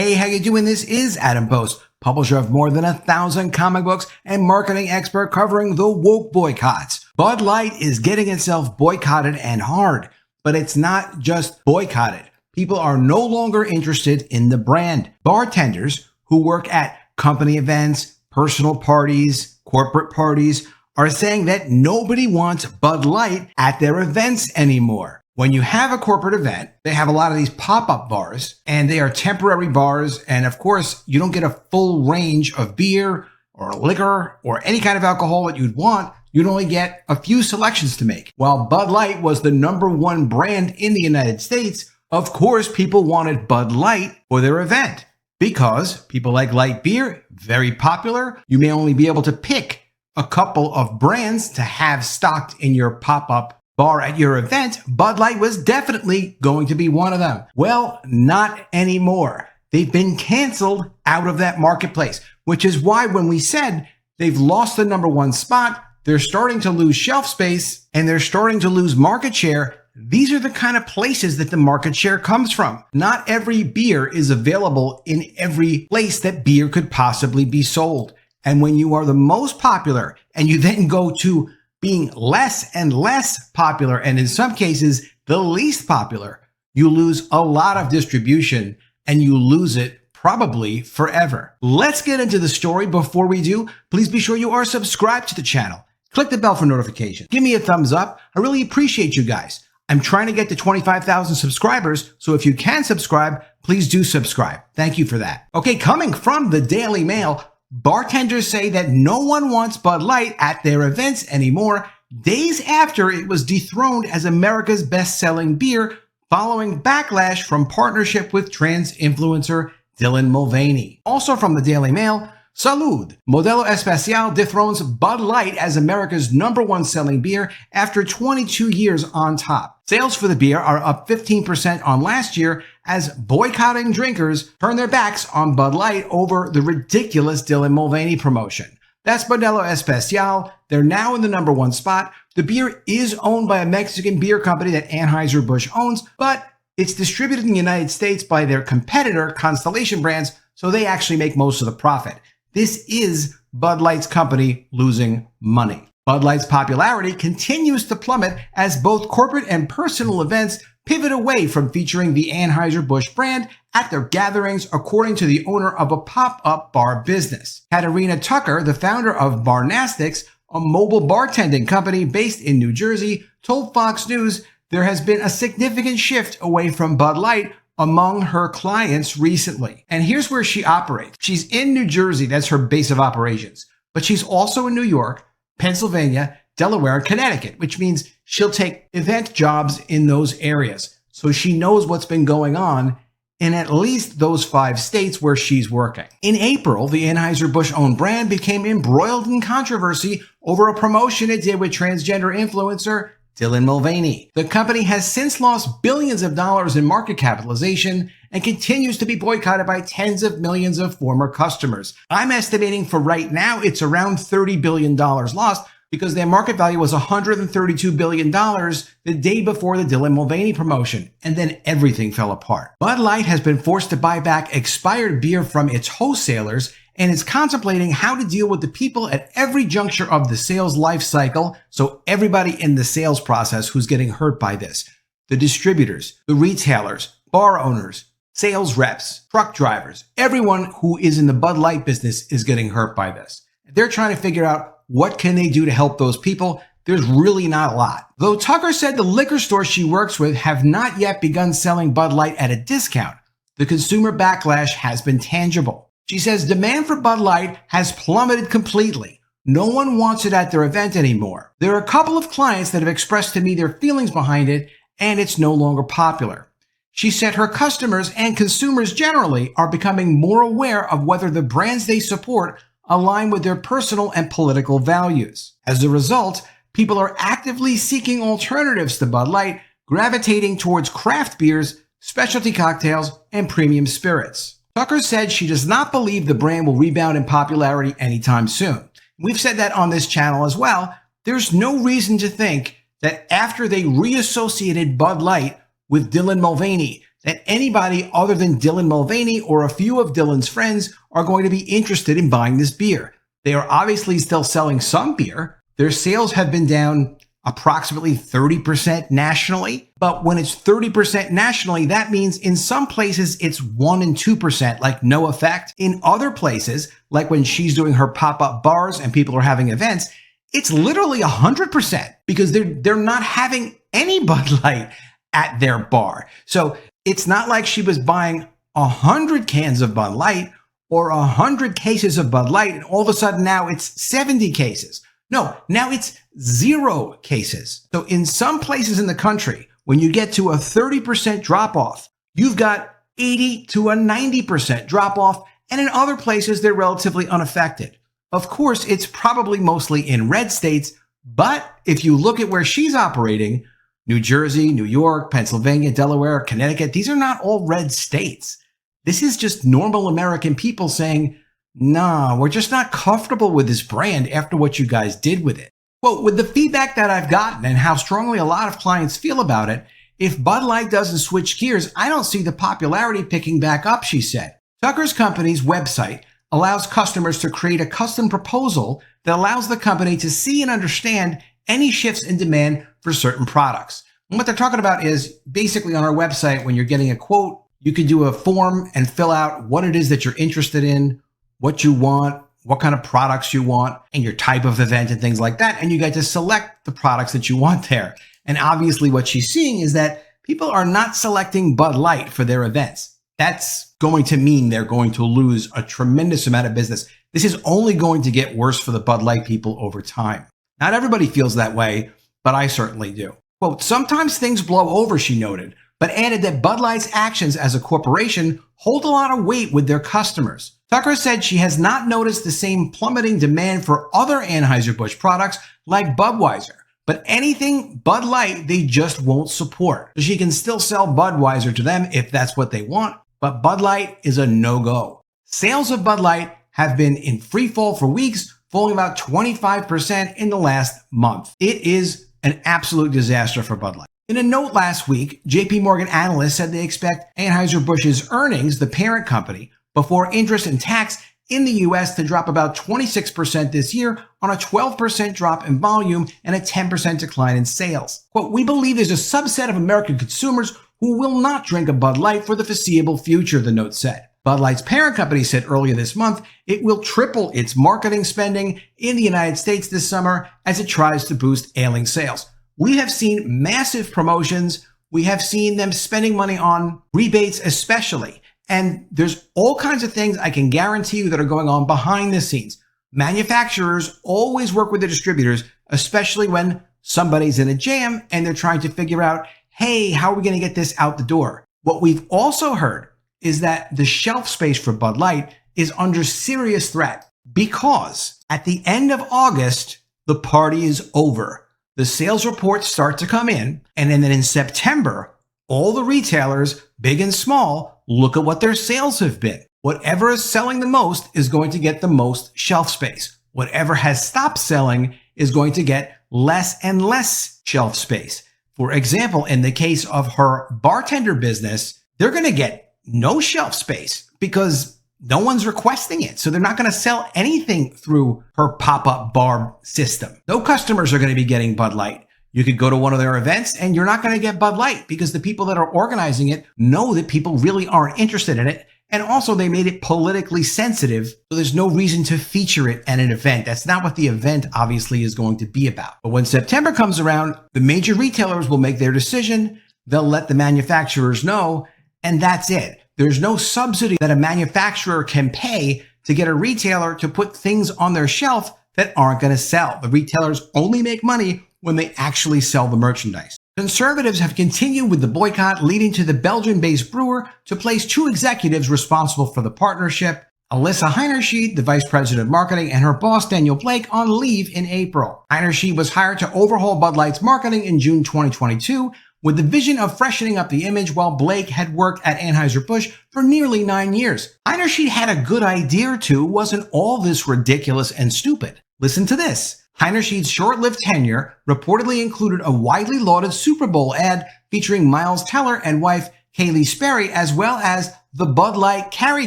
Hey, how you doing? This is Adam Post, publisher of more than 1,000 comic books and marketing expert covering the woke boycotts. Bud Light is getting itself boycotted and hard, but it's not just boycotted. People are no longer interested in the brand. Bartenders who work at company events, personal parties, corporate parties are saying that nobody wants Bud Light at their events anymore. When you have a corporate event, they have a lot of these pop-up bars, and they are temporary bars. And of course, you don't get a full range of beer or liquor or any kind of alcohol that you'd want. You'd only get a few selections to make. While Bud Light was the #1 brand in the United States, of course, people wanted Bud Light for their event because people like light beer, very popular. You may only be able to pick a couple of brands to have stocked in your pop-up bar at your event. Bud Light was definitely going to be one of them. Well, not anymore. They've been canceled out of that marketplace, which is why when we said they've lost the #1 spot, they're starting to lose shelf space and they're starting to lose market share. These are the kind of places that the market share comes from. Not every beer is available in every place that beer could possibly be sold. And when you are the most popular and you then go to being less and less popular, and in some cases, the least popular, you lose a lot of distribution and you lose it probably forever. Let's get into the story. Before we do, please be sure you are subscribed to the channel. Click the bell for notifications. Give me a thumbs up. I really appreciate you guys. I'm trying to get to 25,000 subscribers, so if you can subscribe, please do subscribe. Thank you for that. Okay, coming from the Daily Mail, bartenders say that no one wants Bud Light at their events anymore, days after it was dethroned as America's best-selling beer following backlash from partnership with trans influencer Dylan Mulvaney. Also from the Daily Mail, Salud. Modelo Especial dethrones Bud Light as America's #1 selling beer after 22 years on top. Sales for the beer are up 15% on last year as boycotting drinkers turn their backs on Bud Light over the ridiculous Dylan Mulvaney promotion. That's Modelo Especial. They're now in the #1 spot. The beer is owned by a Mexican beer company that Anheuser-Busch owns, but it's distributed in the United States by their competitor, Constellation Brands, so they actually make most of the profit. This is Bud Light's company losing money. Bud Light's popularity continues to plummet as both corporate and personal events pivot away from featuring the Anheuser-Busch brand at their gatherings, according to the owner of a pop-up bar business. Catarina Tucker, the founder of Barnastics, a mobile bartending company based in New Jersey, told Fox News there has been a significant shift away from Bud Light among her clients recently. And here's where she operates. She's in New Jersey, that's her base of operations, but she's also in New York, Pennsylvania, Delaware, and Connecticut, which means she'll take event jobs in those areas. So she knows what's been going on in at least those 5 states where she's working. In April, the Anheuser-Busch owned brand became embroiled in controversy over a promotion it did with transgender influencer Dylan Mulvaney. The company has since lost billions of dollars in market capitalization and continues to be boycotted by tens of millions of former customers. I'm estimating for right now it's around $30 billion lost because their market value was $132 billion the day before the Dylan Mulvaney promotion, and then everything fell apart. Bud Light has been forced to buy back expired beer from its wholesalers and is contemplating how to deal with the people at every juncture of the sales life cycle, so everybody in the sales process who's getting hurt by this. The distributors, the retailers, bar owners, sales reps, truck drivers, everyone who is in the Bud Light business is getting hurt by this. They're trying to figure out what can they do to help those people. There's really not a lot. Though Tucker said the liquor stores she works with have not yet begun selling Bud Light at a discount, the consumer backlash has been tangible. She says demand for Bud Light has plummeted completely. No one wants it at their event anymore. There are a couple of clients that have expressed to me their feelings behind it, and it's no longer popular. She said her customers and consumers generally are becoming more aware of whether the brands they support align with their personal and political values. As a result, people are actively seeking alternatives to Bud Light, gravitating towards craft beers, specialty cocktails, and premium spirits. Tucker said she does not believe the brand will rebound in popularity anytime soon. We've said that on this channel as well. There's no reason to think that after they reassociated Bud Light with Dylan Mulvaney, that anybody other than Dylan Mulvaney or a few of Dylan's friends are going to be interested in buying this beer. They are obviously still selling some beer. Their sales have been down approximately 30% nationally. But when it's 30% nationally, that means in some places it's 1 and 2%, like no effect. In other places, like when she's doing her pop-up bars and people are having events, it's literally 100% because they're not having any Bud Light at their bar. So it's not like she was buying 100 cans of Bud Light or 100 cases of Bud Light, and all of a sudden now it's 70 cases. No, now it's 0 cases. So in some places in the country, when you get to a 30% drop off, you've got 80 to a 90% drop off. And in other places, they're relatively unaffected. Of course, it's probably mostly in red states. But if you look at where she's operating, New Jersey, New York, Pennsylvania, Delaware, Connecticut, these are not all red states. This is just normal American people saying, nah, we're just not comfortable with this brand after what you guys did with it. Well, with the feedback that I've gotten and how strongly a lot of clients feel about it, if Bud Light doesn't switch gears, I don't see the popularity picking back up, she said. Tucker's company's website allows customers to create a custom proposal that allows the company to see and understand any shifts in demand for certain products. And what they're talking about is basically on our website, when you're getting a quote, you can do a form and fill out what it is that you're interested in, what you want, what kind of products you want, and your type of event and things like that. And you get to select the products that you want there. And obviously what she's seeing is that people are not selecting Bud Light for their events. That's going to mean they're going to lose a tremendous amount of business. This is only going to get worse for the Bud Light people over time. Not everybody feels that way, but I certainly do. Quote, sometimes things blow over, she noted, but added that Bud Light's actions as a corporation hold a lot of weight with their customers. Tucker said she has not noticed the same plummeting demand for other Anheuser-Busch products like Budweiser, but anything Bud Light they just won't support. So she can still sell Budweiser to them if that's what they want, but Bud Light is a no-go. Sales of Bud Light have been in free fall for weeks, falling about 25% in the last month. It is an absolute disaster for Bud Light. In a note last week, JP Morgan analysts said they expect Anheuser-Busch's earnings, the parent company, before interest and tax in the U.S. to drop about 26% this year on a 12% drop in volume and a 10% decline in sales. Quote, we believe there's a subset of American consumers who will not drink a Bud Light for the foreseeable future, the note said. Bud Light's parent company said earlier this month it will triple its marketing spending in the United States this summer as it tries to boost ailing sales. We have seen massive promotions. We have seen them spending money on rebates especially. And there's all kinds of things I can guarantee you that are going on behind the scenes. Manufacturers always work with the distributors, especially when somebody's in a jam and they're trying to figure out, hey, how are we going to get this out the door? What we've also heard is that the shelf space for Bud Light is under serious threat because at the end of August, the party is over. The sales reports start to come in, and then in September, all the retailers, big and small, look at what their sales have been. Whatever is selling the most is going to get the most shelf space. Whatever has stopped selling is going to get less and less shelf space. For example, in the case of her bartender business, they're going to get no shelf space because no one's requesting it. So they're not going to sell anything through her pop-up bar system. No customers are going to be getting Bud Light. You could go to one of their events and you're not going to get Bud Light because the people that are organizing it know that people really aren't interested in it. And also they made it politically sensitive. So there's no reason to feature it at an event. That's not what the event obviously is going to be about. But when September comes around, the major retailers will make their decision. They'll let the manufacturers know, and that's it. There's no subsidy that a manufacturer can pay to get a retailer to put things on their shelf that aren't going to sell. The retailers only make money when they actually sell the merchandise. Conservatives have continued with the boycott, leading to the Belgian-based brewer to place 2 executives responsible for the partnership, Alyssa Heinerschied, the vice president of marketing, and her boss, Daniel Blake, on leave in April. Heinerschied was hired to overhaul Bud Light's marketing in June 2022, with the vision of freshening up the image, while Blake had worked at Anheuser-Busch for nearly 9 years. Heinerschied had a good idea or two. Wasn't all this ridiculous and stupid? Listen to this. Heinerschied's short-lived tenure reportedly included a widely lauded Super Bowl ad featuring Miles Teller and wife Kaylee Sperry, as well as the Bud Light Carry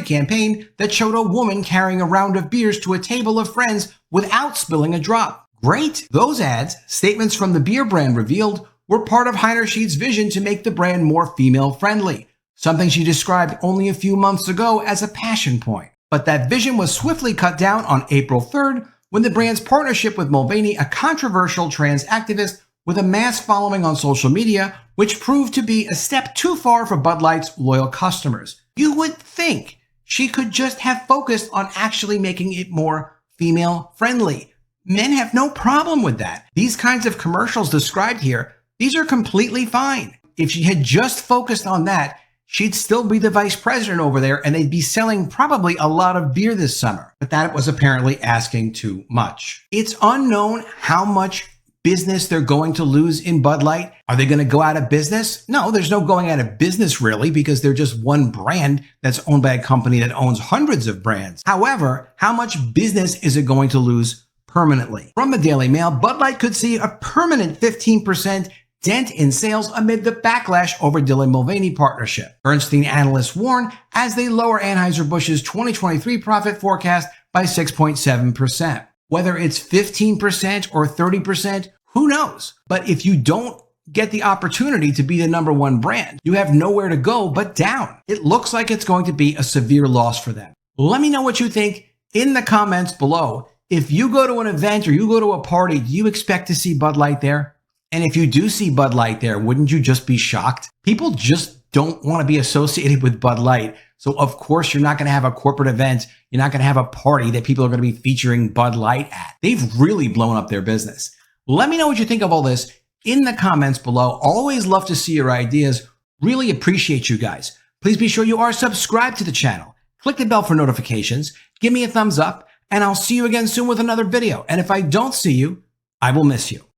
campaign that showed a woman carrying a round of beers to a table of friends without spilling a drop. Great! Those ads, statements from the beer brand revealed, were part of Heinerschied's vision to make the brand more female-friendly, something she described only a few months ago as a passion point. But that vision was swiftly cut down on April 3rd when the brand's partnership with Mulvaney, a controversial trans activist with a mass following on social media, which proved to be a step too far for Bud Light's loyal customers. You would think she could just have focused on actually making it more female-friendly. Men have no problem with that. These kinds of commercials described here, these are completely fine. If she had just focused on that, she'd still be the vice president over there and they'd be selling probably a lot of beer this summer. But that was apparently asking too much. It's unknown how much business they're going to lose in Bud Light. Are they going to go out of business? No, there's no going out of business really, because they're just one brand that's owned by a company that owns hundreds of brands. However, how much business is it going to lose permanently? From the Daily Mail, Bud Light could see a permanent 15% dent in sales amid the backlash over Dylan Mulvaney partnership. Bernstein analysts warn as they lower Anheuser-Busch's 2023 profit forecast by 6.7%. Whether it's 15% or 30%, who knows? But if you don't get the opportunity to be the number one brand, you have nowhere to go but down. It looks like it's going to be a severe loss for them. Let me know what you think in the comments below. If you go to an event or you go to a party, do you expect to see Bud Light there? And if you do see Bud Light there, wouldn't you just be shocked? People just don't want to be associated with Bud Light. So of course, you're not going to have a corporate event. You're not going to have a party that people are going to be featuring Bud Light at. They've really blown up their business. Let me know what you think of all this in the comments below. Always love to see your ideas. Really appreciate you guys. Please be sure you are subscribed to the channel. Click the bell for notifications. Give me a thumbs up, and I'll see you again soon with another video. And if I don't see you, I will miss you.